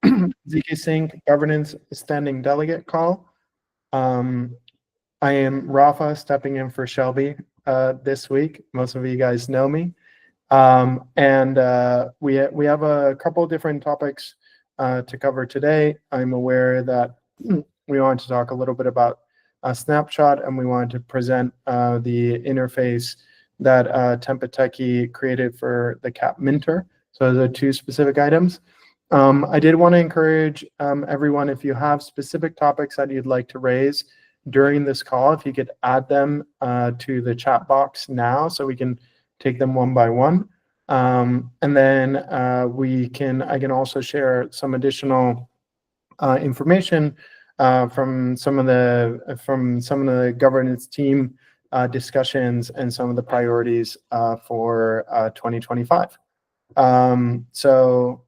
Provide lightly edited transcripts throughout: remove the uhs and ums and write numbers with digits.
ZKsync governance standing delegate call. I am Rafa stepping in for Shelby this week. Most of you guys know me. We have a couple of different topics to cover today. I'm aware that we want to talk a little bit about Snapshot, and we wanted to present the interface that Tempateki created for the CAP Minter. So those are two specific items. I did want to encourage everyone, if you have specific topics that you'd like to raise during this call, if you could add them to the chat box now so we can take them one by one. And then I can also share some additional information from some of the governance team discussions and some of the priorities for 2025. So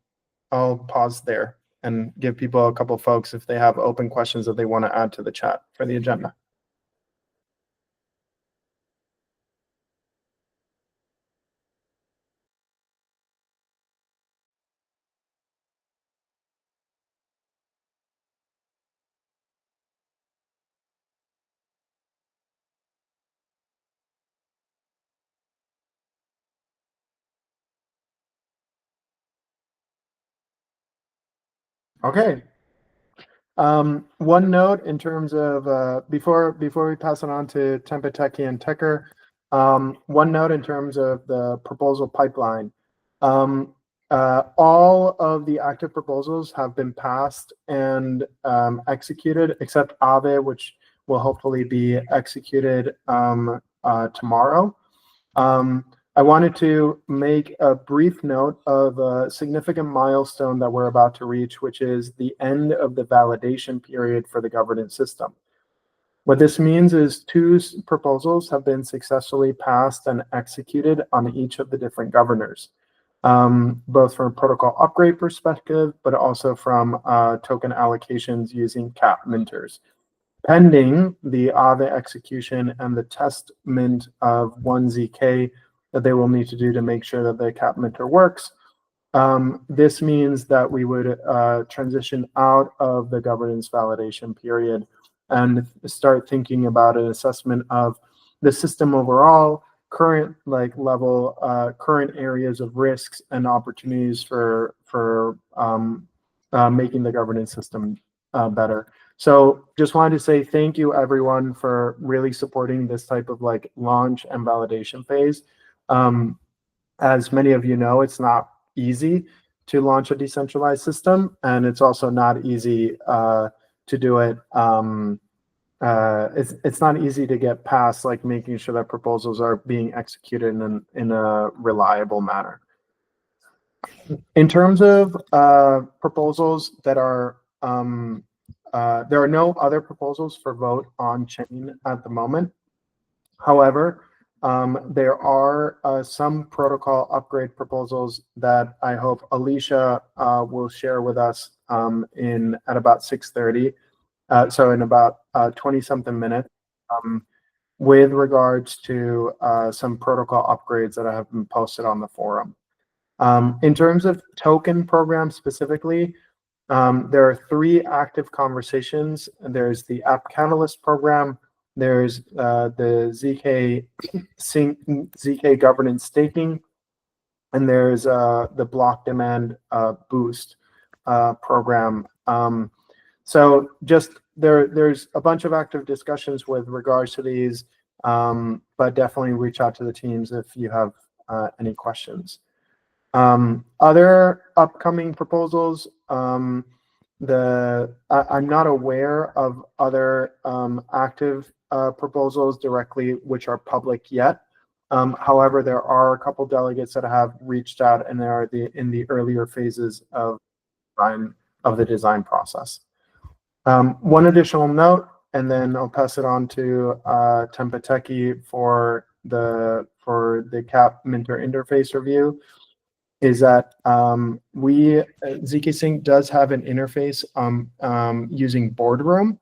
I'll pause there and give people a couple folks if they have open questions that they want to add to the chat for the agenda. Okay. One note in terms of before we pass it on to Tempateki and Tecker, one note in terms of the proposal pipeline. All of the active proposals have been passed and executed, except Aave, which will hopefully be executed tomorrow. I wanted to make a brief note of a significant milestone that we're about to reach, which is the end of the validation period for the governance system. What this means is two proposals have been successfully passed and executed on each of the different governors, both from a protocol upgrade perspective, but also from token allocations using CAP minters. Pending the Aave execution and the test mint of 1ZK that they will need to do to make sure that the CAP minter works. This means that we would transition out of the governance validation period and start thinking about an assessment of the system overall, current current areas of risks and opportunities for making the governance system better. So just wanted to say thank you everyone for really supporting this type of launch and validation phase. As many of you know, it's not easy to launch a decentralized system, and it's also not easy to do it. It's not easy to get past making sure that proposals are being executed in a reliable manner. In terms of proposals that are there are no other proposals for vote on chain at the moment. However, there are some protocol upgrade proposals that I hope Alicia will share with us at about 6:30, so in about 20-something minutes, with regards to some protocol upgrades that have been posted on the forum. In terms of token programs specifically, there are 3 active conversations. There's the App Catalyst program, there's the ZK governance staking, and there's the block demand boost program. So just there's a bunch of active discussions with regards to these, but definitely reach out to the teams if you have any questions. Other upcoming proposals, I'm not aware of other active proposals directly which are public yet. However, there are a couple delegates that have reached out, and they are in the earlier phases of the design process. One additional note, and then I'll pass it on to Tempateki for the CAP Minter interface review, is that ZKsync does have an interface using Boardroom,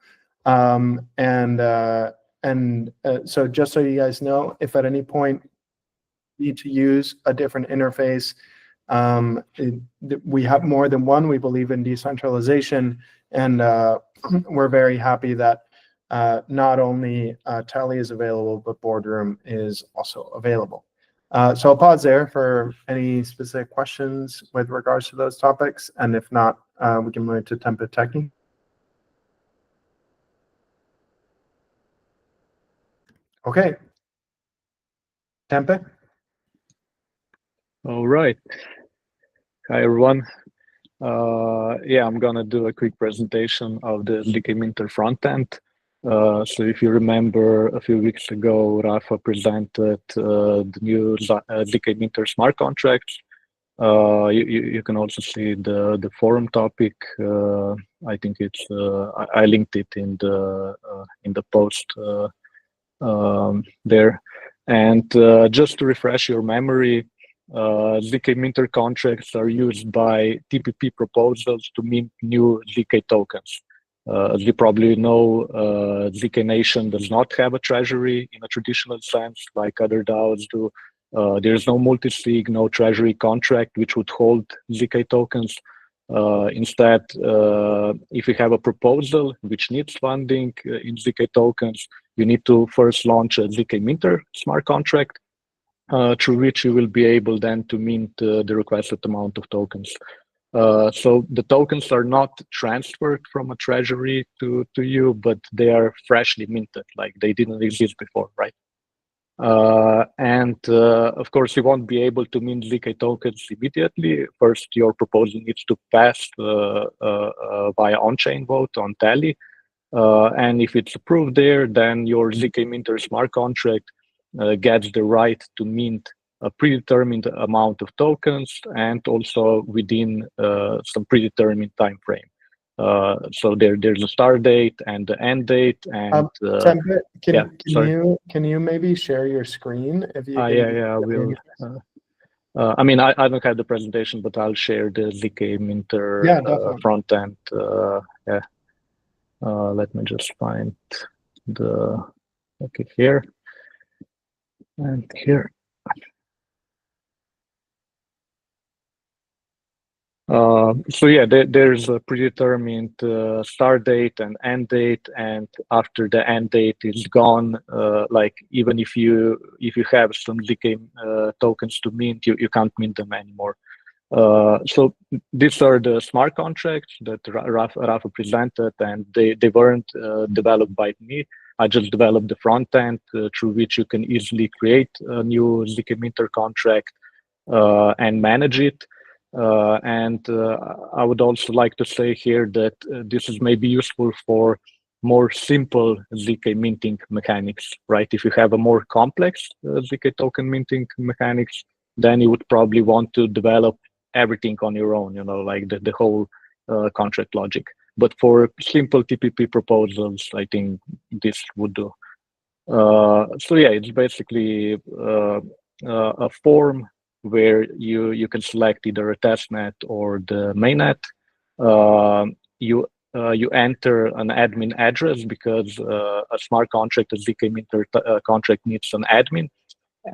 so just so you guys know, if at any point you need to use a different interface, We have more than one. We believe in decentralization, and we're very happy that not only Tally is available, but Boardroom is also available. So I'll pause there for any specific questions with regards to those topics, and if not, we can move to Tempe Technique. Okay, Tempe. All right. Hi, everyone. Yeah, I'm gonna do a quick presentation of the ZK Minter front end. So if you remember, a few weeks ago, Rafa presented the new ZK Minter smart contracts. You can also see the forum topic. I think it's I linked it in the post there. And just to refresh your memory, ZK Minter contracts are used by TPP proposals to mint new ZK tokens. As you probably know, ZK Nation does not have a treasury in a traditional sense like other DAOs do. There's no multi-sig, no treasury contract which would hold ZK tokens. Instead, if you have a proposal which needs funding in ZK tokens, you need to first launch a ZK Minter smart contract, through which you will be able then to mint the requested amount of tokens. So the tokens are not transferred from a treasury to you, but they are freshly minted, like they didn't exist before, right? Of course, you won't be able to mint ZK tokens immediately. First, your proposal needs to pass via on-chain vote on Tally. And if it's approved there, then your ZK Minter smart contract gets the right to mint a predetermined amount of tokens and also within some predetermined time frame. So there's a start date and the end date. And Tempe, can you maybe share your screen if you? Yeah, I will. I mean, I don't have the presentation, but I'll share the ZK Minter front end. Yeah. Let me just find okay, here and here. So yeah, there's a predetermined start date and end date, and after the end date is gone, like even if you have some ZK tokens to mint, you can't mint them anymore. So these are the smart contracts that Rafa presented, and they weren't developed by me. I just developed the front end through which you can easily create a new ZK Minter contract and manage it. I would also like to say here that this is maybe useful for more simple ZK minting mechanics, right? If you have a more complex ZK token minting mechanics, then you would probably want to develop everything on your own, you know, like the whole contract logic. But for simple TPP proposals, I think this would do. So yeah, it's basically a form where you can select either a testnet or the mainnet. You enter an admin address because a smart contract, a ZK Minter contract needs an admin.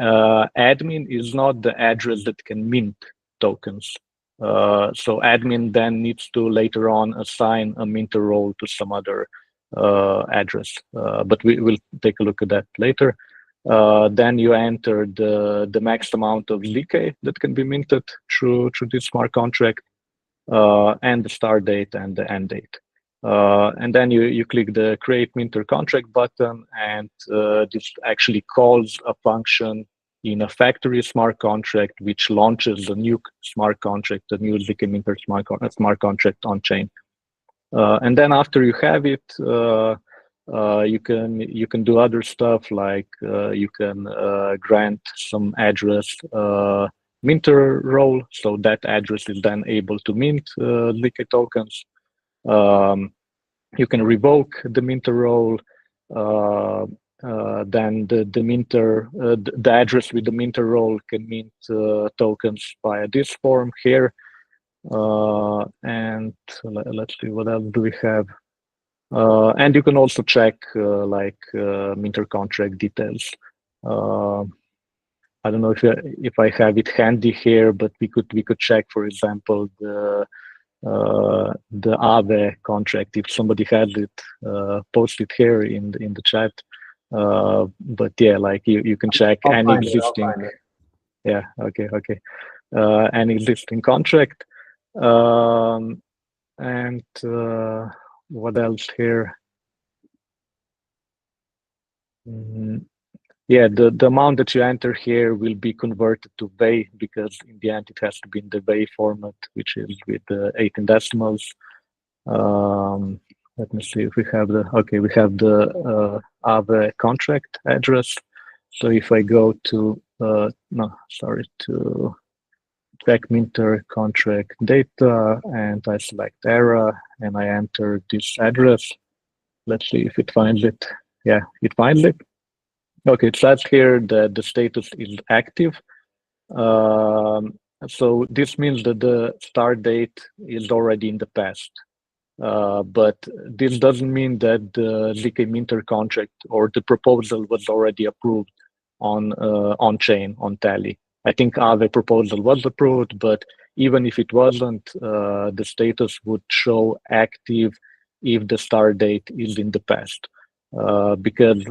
Admin is not the address that can mint tokens. So admin then needs to later on assign a minter role to some other address, but we will take a look at that later. Then you enter the max amount of ZK that can be minted through this smart contract, and the start date and the end date. And then you click the create minter contract button, and this actually calls a function in a factory smart contract, which launches the new smart contract, the new ZK Minter smart contract on chain. And then after you have it, you can do other stuff like you can grant some address minter role, so that address is then able to mint ZK tokens. You can revoke the minter role. Then the minter, the address with the minter role can mint tokens via this form here. And let's see, what else do we have? And you can also check like minter contract details. I don't know if I have it handy here, but we could check, for example, the Aave contract if somebody has it posted here in the chat. But yeah, like you can check I'll any find it, existing. I'll find it. Yeah. Okay. An existing contract. And what else here? Yeah, the amount that you enter here will be converted to VEI because in the end it has to be in the VEI format, which is with 18 decimals. Let me see if we have the Aave contract address. So if I go to to check Minter contract data and I select era and I enter this address. Let's see if it finds it. Yeah, it finds it. Okay, it says here that the status is active. So this means that the start date is already in the past. But this doesn't mean that the ZK Minter contract or the proposal was already approved on chain, on Tally. I think Aave proposal was approved, but even if it wasn't, the status would show active if the start date is in the past. Because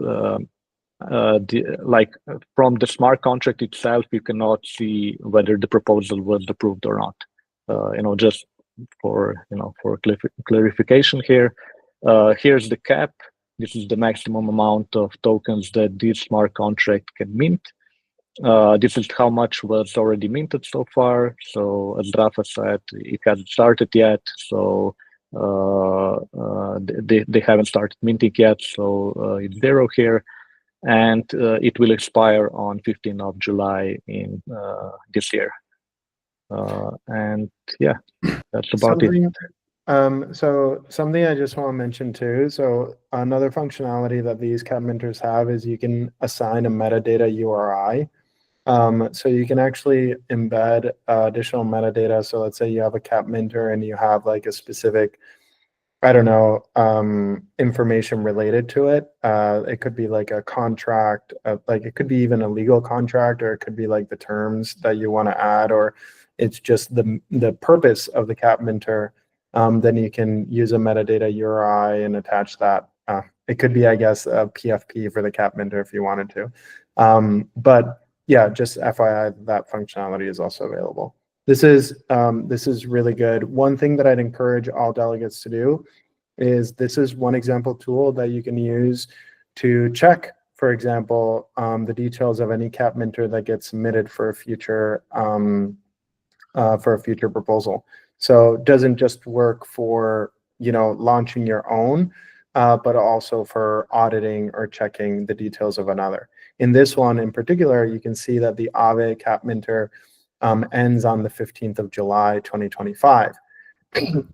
from the smart contract itself, you cannot see whether the proposal was approved or not. Just for clarification here. Here's the cap. This is the maximum amount of tokens that this smart contract can mint. This is how much was already minted so far. So as Rafa said, it hasn't started yet. So they haven't started minting yet. So it's 0 here. And it will expire on 15th of July in this year. And yeah, that's about it. So something I just want to mention too. So another functionality that these cap minters have is you can assign a metadata URI. So you can actually embed additional metadata. So let's say you have a cap minter and you have like a specific, I don't know, information related to it. It could be like a contract, like it could be even a legal contract, or it could be like the terms that you want to add, or it's just the purpose of the cap minter. Then you can use a metadata URI and attach that. It could be, I guess, a PFP for the cap minter if you wanted to. But yeah, just FYI, that functionality is also available. This is really good. One thing that I'd encourage all delegates to do is this is one example tool that you can use to check, for example, the details of any cap minter that gets submitted for a future proposal. So it doesn't just work for launching your own, but also for auditing or checking the details of another. In this one in particular, you can see that the Aave cap minter ends on the 15th of July, 2025,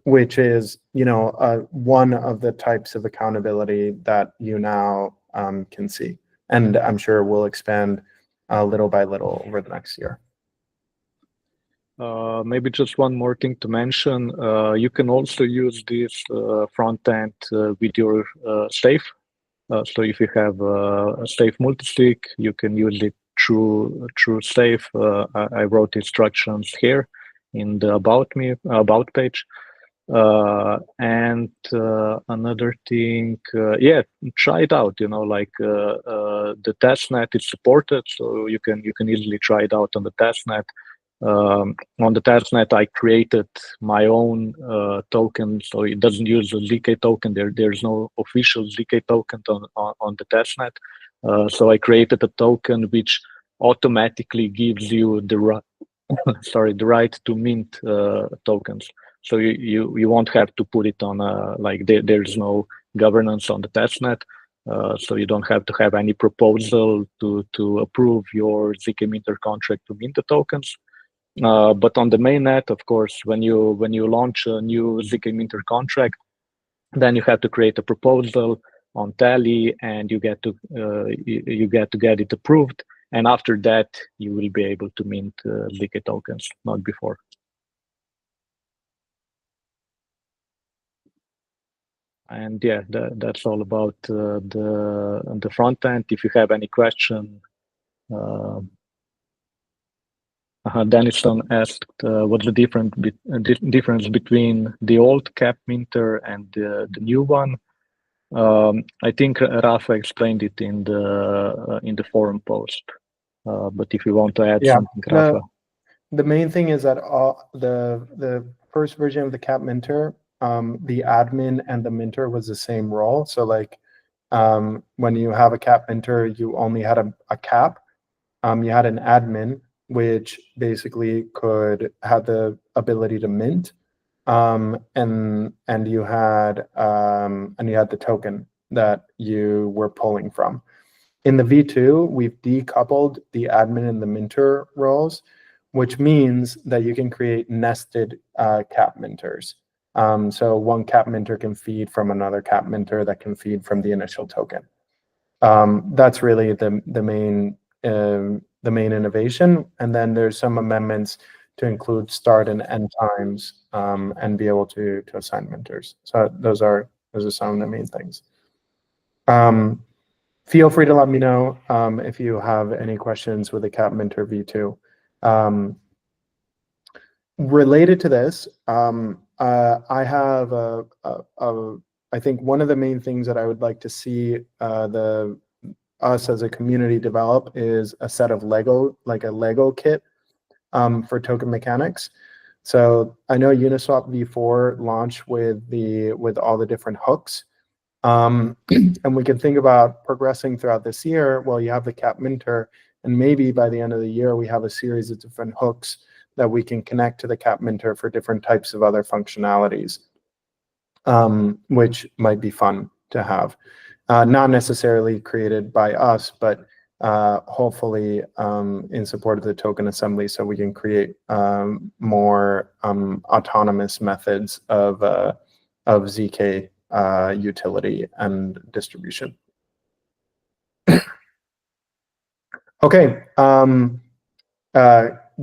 which is, one of the types of accountability that you now can see. And I'm sure we'll expand little by little over the next year. Maybe just one more thing to mention. You can also use this front end with your safe. So if you have a safe multisig, you can use it through safe. I wrote instructions here in the about page. And another thing, try it out. The testnet is supported, so you can easily try it out on the testnet. On the testnet, I created my own token, so it doesn't use a ZK token. There's no official ZK token on the testnet. So I created a token which automatically gives you the right to mint tokens. So you won't have to put it on there's no governance on the testnet. So you don't have to have any proposal to approve your ZK Minter contract to mint the tokens. But on the mainnet, of course, when you launch a new ZK Minter contract, then you have to create a proposal on Tally, and you get to get it approved. And after that, you will be able to mint ZK tokens, not before. And yeah, that's all about the front end. If you have any question, Denison asked, what's the difference between the old cap minter and the new one? I think Rafa explained it in the forum post. But if you want to add something, Rafa. The main thing is that the first version of the cap minter, the admin and the minter was the same role. So like when you have a cap minter, you only had a cap. You had an admin, which basically could have the ability to mint, and you had the token that you were pulling from. In the V2, we've decoupled the admin and the minter roles, which means that you can create nested cap minters. So one cap minter can feed from another cap minter that can feed from the initial token. That's really the main innovation. And then there's some amendments to include start and end times and be able to assign minters. So those are some of the main things. Feel free to let me know if you have any questions with the cap minter V2. Related to this, I have I think one of the main things that I would like to see us as a community develop is a set of Lego, like a Lego kit for token mechanics. So I know Uniswap V4 launched with all the different hooks. And we can think about progressing throughout this year. Well, you have the cap minter, and maybe by the end of the year, we have a series of different hooks that we can connect to the cap minter for different types of other functionalities, which might be fun to have. Not necessarily created by us, but hopefully in support of the token assembly, so we can create more autonomous methods of ZK utility and distribution. Okay.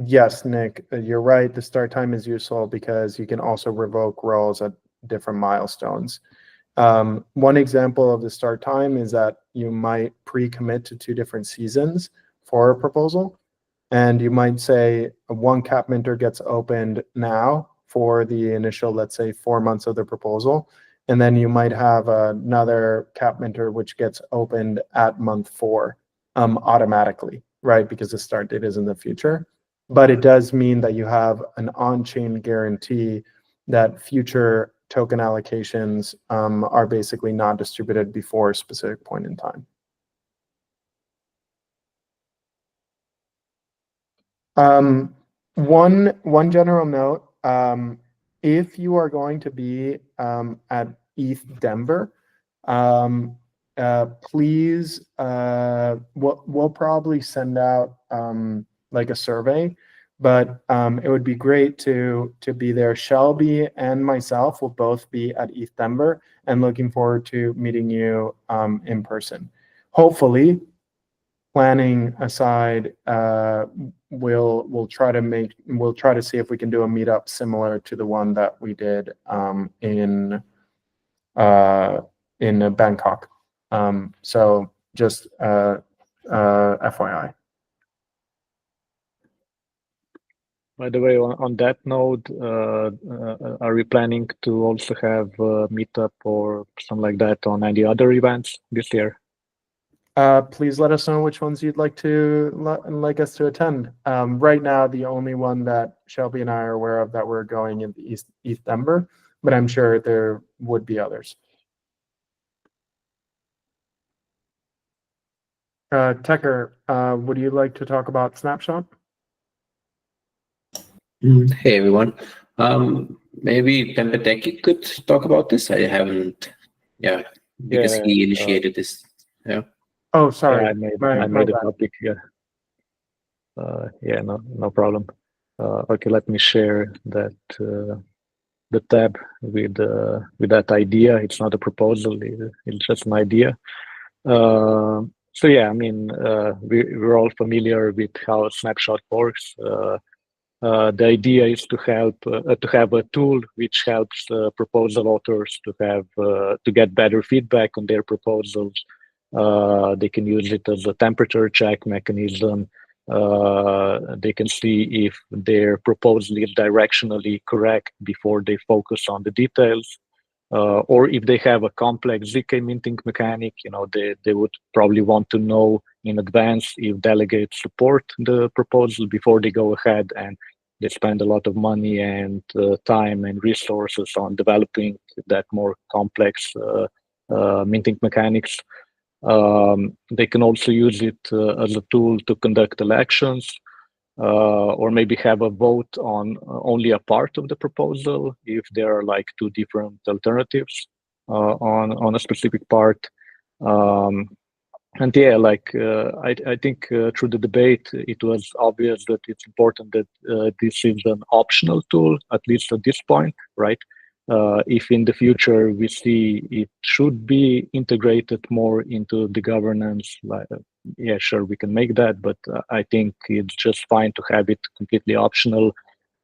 Yes, Nick, you're right. The start time is useful because you can also revoke roles at different milestones. One example of the start time is that you might pre-commit to 2 different seasons for a proposal. And you might say one cap minter gets opened now for the initial, let's say, 4 months of the proposal. And then you might have another cap minter which gets opened at month 4 automatically, right? Because the start date is in the future. But it does mean that you have an on-chain guarantee that future token allocations are basically not distributed before a specific point in time. One general note, if you are going to be at ETH Denver, please, we'll probably send out like a survey, but it would be great to be there. Shelby and myself will both be at ETH Denver, and looking forward to meeting you in person. Hopefully, planning aside, we'll try to see if we can do a meetup similar to the one that we did in Bangkok. So just FYI. By the way, on that note, are we planning to also have a meetup or something like that on any other events this year? Please let us know which ones you'd like us to attend. Right now, the only one that Shelby and I are aware of that we're going in the ETH Denver, but I'm sure there would be others. Tecker, would you like to talk about Snapshot? Hey everyone. Maybe Pempateki could talk about this. I haven't, because he initiated this. Yeah. Oh, sorry. Yeah, I made a topic. Yeah, no problem. Okay, let me share that the tab with that idea. It's not a proposal; it's just an idea. So yeah, I mean, we're all familiar with how Snapshot works. The idea is to have a tool which helps proposal authors to get better feedback on their proposals. They can use it as a temperature check mechanism. They can see if their proposal is directionally correct before they focus on the details. Or if they have a complex ZK minting mechanic, they would probably want to know in advance if delegates support the proposal before they go ahead and they spend a lot of money and time and resources on developing that more complex minting mechanics. They can also use it as a tool to conduct elections, or maybe have a vote on only a part of the proposal if there are like two different alternatives on a specific part. And yeah, I think through the debate, it was obvious that it's important that this is an optional tool, at least at this point, right? If in the future we see it should be integrated more into the governance, yeah, sure, we can make that, but I think it's just fine to have it completely optional.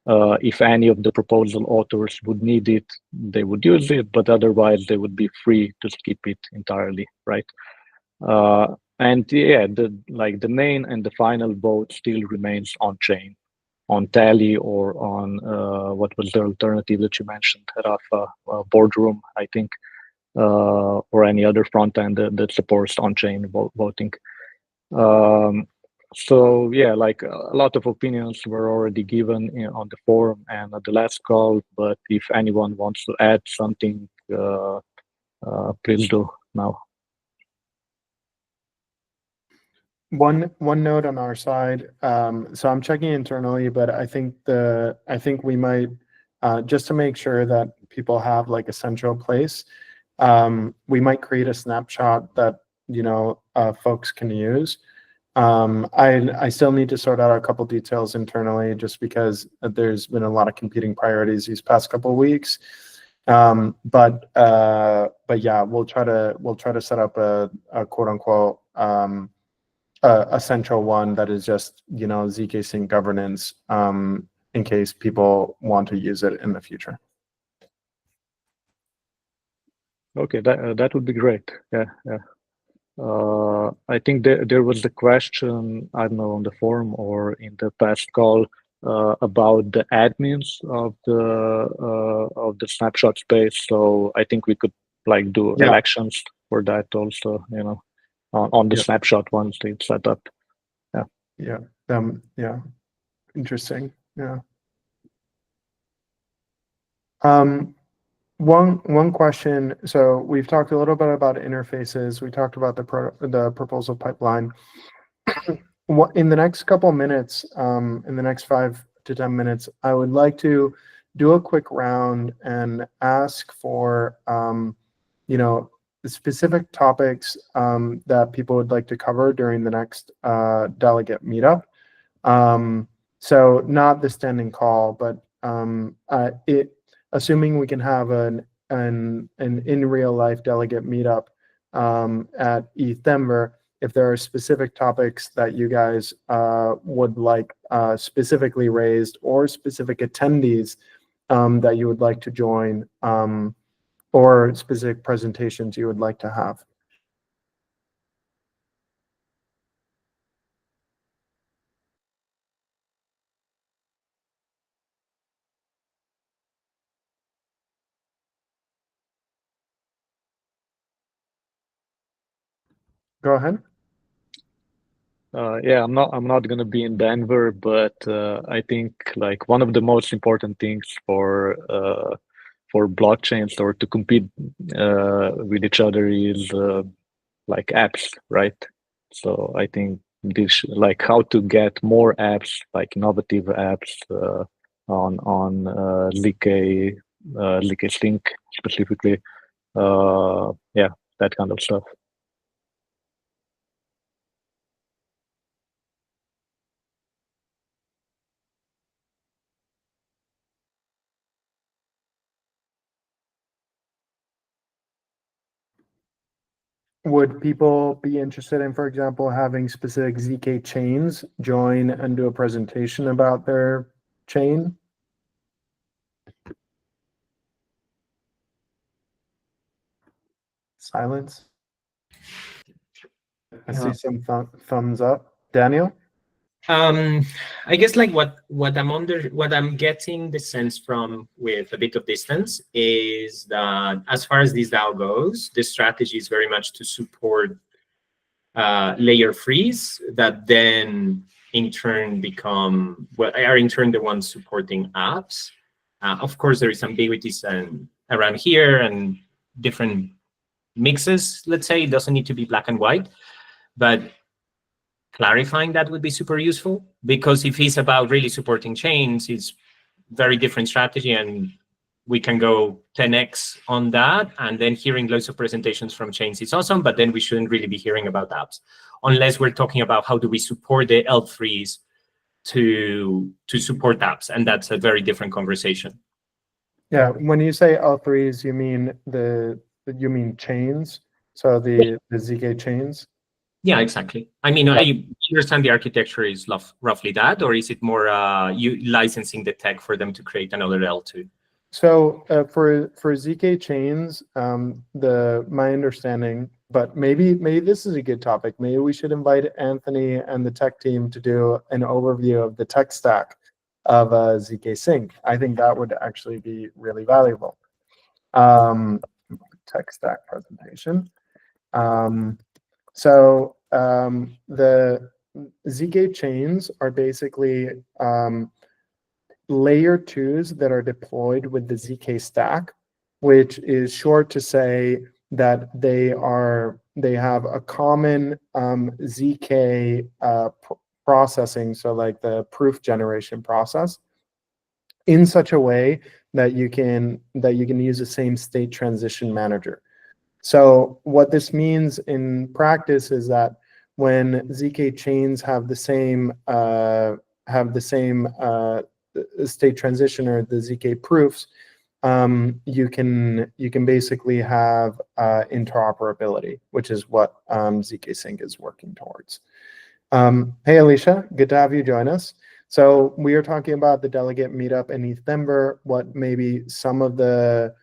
If any of the proposal authors would need it, they would use it, but otherwise they would be free to skip it entirely, right? And yeah, the main and the final vote still remains on chain, on Tally, or on what was the alternative that you mentioned, Rafa, Boardroom, I think, or any other front end that supports on-chain voting. So yeah, like a lot of opinions were already given on the forum and at the last call, but if anyone wants to add something, please do now. One note on our side. So I'm checking internally, but I think we might just to make sure that people have like a central place. We might create a snapshot that folks can use. I still need to sort out a couple details internally, just because there's been a lot of competing priorities these past couple of weeks. But yeah, we'll try to set up a quote unquote a central one that is just ZKsync governance, in case people want to use it in the future. Okay, that would be great. Yeah. I think there was the question, I don't know, on the forum or in the past call, about the admins of the snapshot space. So I think we could do elections for that also, on the snapshot once it's set up. Yeah. Interesting. Yeah. One question. So we've talked a little bit about interfaces. We talked about the proposal pipeline. In the next couple of minutes, in the next 5 to 10 minutes, I would like to do a quick round and ask for specific topics that people would like to cover during the next delegate meetup. So not the standing call, but assuming we can have an in real life delegate meetup at ETH Denver, if there are specific topics that you guys would like specifically raised, or specific attendees that you would like to join, or specific presentations you would like to have. Go ahead. Yeah, I'm not gonna be in Denver, but I think one of the most important things for blockchains, or to compete with each other, is apps, right? So I think this, how to get more apps, innovative apps on ZKsync specifically. Yeah, that kind of stuff. Would people be interested in, for example, having specific ZK chains join and do a presentation about their chain? Silence. I see some thumbs up. Daniel? I guess like what I'm getting the sense from with a bit of distance is that as far as this DAO goes, the strategy is very much to support layer threes that then in turn become are in turn the ones supporting apps. Of course, there is ambiguities around here and different mixes. Let's say it doesn't need to be black and white, but clarifying that would be super useful, because if it's about really supporting chains, it's very different strategy, and we can go 10x on that. And then hearing loads of presentations from chains is awesome, but then we shouldn't really be hearing about apps unless we're talking about how do we support the L3s to support apps, and that's a very different conversation. Yeah, when you say L3s, you mean chains, so the ZK chains. Yeah, exactly. I mean, I understand the architecture is roughly that, or is it more you licensing the tech for them to create another L2? So for ZK chains, my understanding, but maybe this is a good topic. Maybe we should invite Anthony and the tech team to do an overview of the tech stack of ZKsync. I think that would actually be really valuable. Tech stack presentation. So the ZK chains are basically layer 2s that are deployed with the ZK stack, which is short to say that they have a common ZK processing, so like the proof generation process, in such a way that you can use the same state transition manager. So what this means in practice is that when ZK chains have the same state transition, or the ZK proofs, you can basically have interoperability, which is what ZKsync is working towards. Hey Alicia, good to have you join us. So we are talking about the Delegate meetup in East Denver, what maybe some of the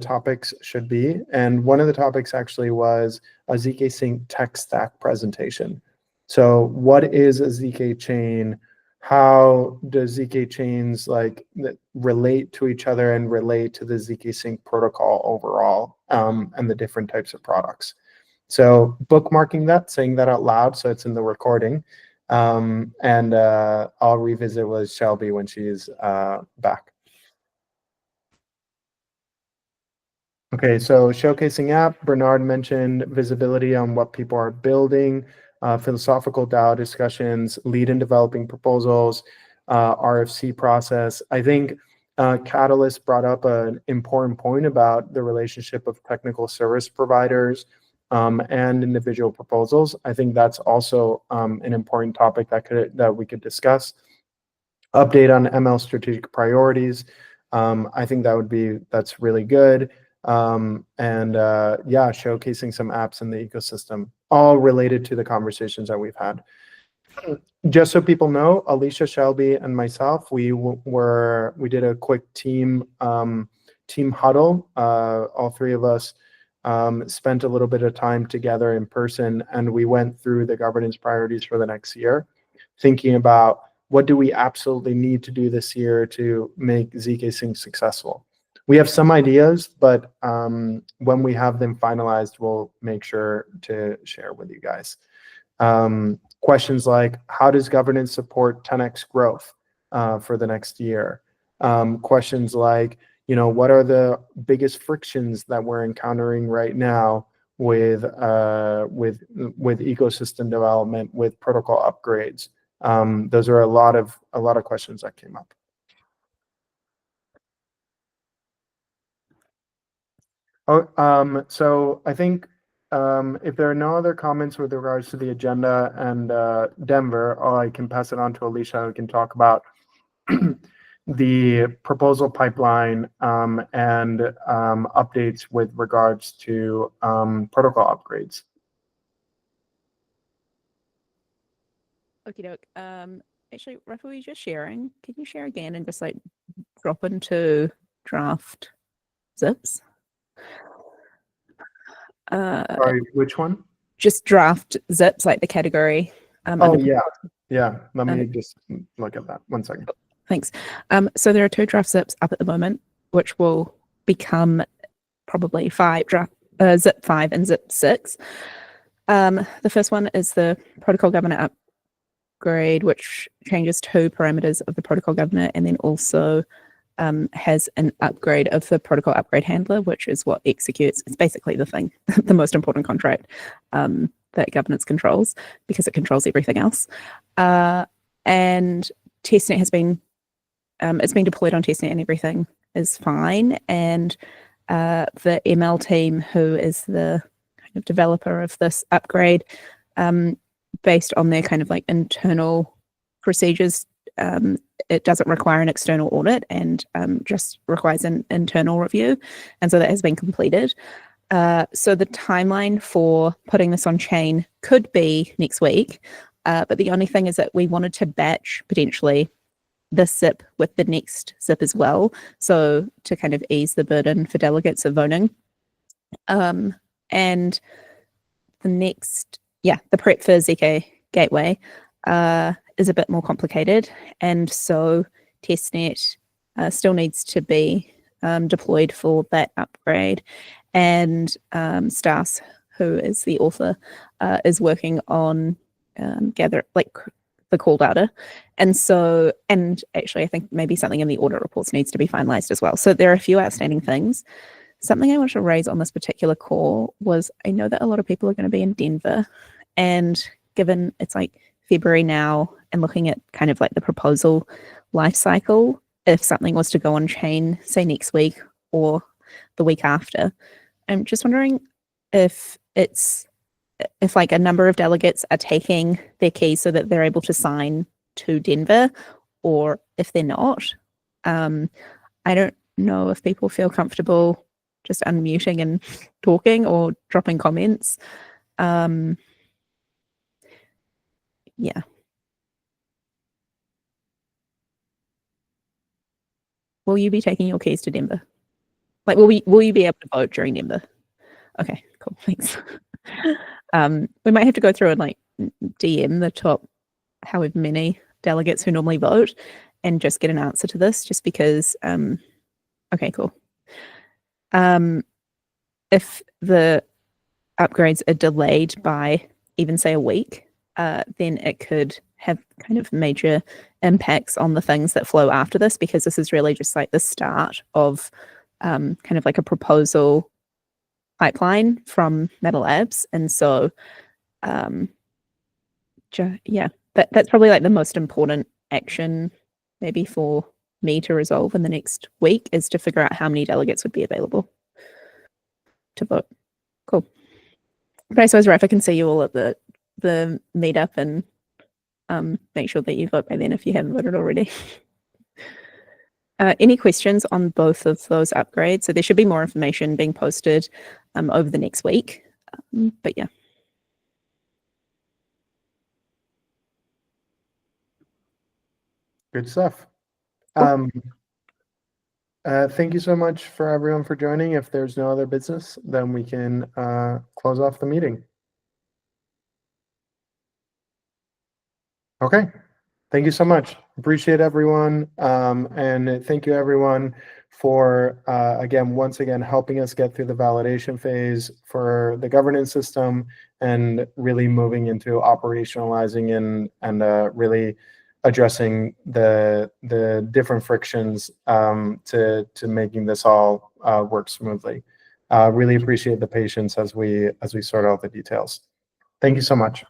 topics should be. And one of the topics actually was a ZKsync tech stack presentation. So what is a ZK chain? How does ZK chains like relate to each other and relate to the ZKsync protocol overall, and the different types of products? So bookmarking that, saying that out loud so it's in the recording. And I'll revisit with Shelby when she's back. Okay, so showcasing app, Bernard mentioned visibility on what people are building, philosophical DAO discussions, lead in developing proposals, RFC process. I think Catalyst brought up an important point about the relationship of technical service providers and individual proposals. I think that's also an important topic that we could discuss. Update on ML strategic priorities. I think that's really good. Yeah, showcasing some apps in the ecosystem, all related to the conversations that we've had. Just so people know, Alicia, Shelby, and myself, we did a quick team huddle. All three of us spent a little bit of time together in person, and we went through the governance priorities for the next year, thinking about what do we absolutely need to do this year to make ZKsync successful. We have some ideas, but when we have them finalized, we'll make sure to share with you guys. Questions like, how does governance support 10x growth for the next year? Questions like, what are the biggest frictions that we're encountering right now with ecosystem development, with protocol upgrades? Those are a lot of questions that came up. So I think if there are no other comments with regards to the agenda and Denver, I can pass it on to Alicia, who can talk about the proposal pipeline and updates with regards to protocol upgrades. Okie doke. Actually, Rafa, were you just sharing? Can you share again and just like drop into draft zips? Sorry, which one? Just draft zips, like the category. Oh, yeah. Yeah, let me just look at that. 1 second. Thanks. So there are 2 draft zips up at the moment, which will become probably 5 draft zip 5 and zip 6. The first one is the protocol governor upgrade, which changes 2 parameters of the protocol governor, and then also has an upgrade of the protocol upgrade handler, which is what executes. It's basically the thing, the most important contract that governance controls, because it controls everything else. And testnet has been it's been deployed on testnet, and everything is fine. And the ML team, who is the kind of developer of this upgrade, based on their kind of like internal procedures, it doesn't require an external audit, and just requires an internal review. And so that has been completed. So the timeline for putting this on chain could be next week. But the only thing is that we wanted to batch potentially this zip with the next zip as well. So to kind of ease the burden for delegates of voting. And the next, the prep for ZK Gateway is a bit more complicated. And so testnet still needs to be deployed for that upgrade. And Stas, who is the author, is working on the call data. And so, and actually I think maybe something in the audit reports needs to be finalized as well. So there are a few outstanding things. Something I want to raise on this particular call was, I know that a lot of people are going to be in Denver, and given it's like February now, and looking at kind of like the proposal life cycle, if something was to go on chain, say next week or the week after, I'm just wondering if like a number of delegates are taking their keys so that they're able to sign to Denver, or if they're not. I don't know if people feel comfortable just unmuting and talking or dropping comments. Yeah. Will you be taking your keys to Denver? Like, will you be able to vote during Denver? Okay, cool, thanks. We might have to go through and like DM the top however many delegates who normally vote and just get an answer to this, just because, okay, cool. If the upgrades are delayed by even say a week, then it could have kind of major impacts on the things that flow after this, because this is really just like the start of kind of like a proposal pipeline from Meta Labs. And so that's probably like the most important action maybe for me to resolve in the next week, is to figure out how many delegates would be available to vote. Cool. Okay, so as Rafa can see you all at the meetup, and make sure that you vote by then if you haven't voted already. Any questions on both of those upgrades? So there should be more information being posted over the next week. But yeah. Good stuff. Thank you so much for everyone for joining. If there's no other business, then we can close off the meeting. Okay. Thank you so much. Appreciate everyone. And thank you everyone for, once again, helping us get through the validation phase for the governance system, and really moving into operationalizing and really addressing the different frictions to making this all work smoothly. Really appreciate the patience as we sort out the details. Thank you so much.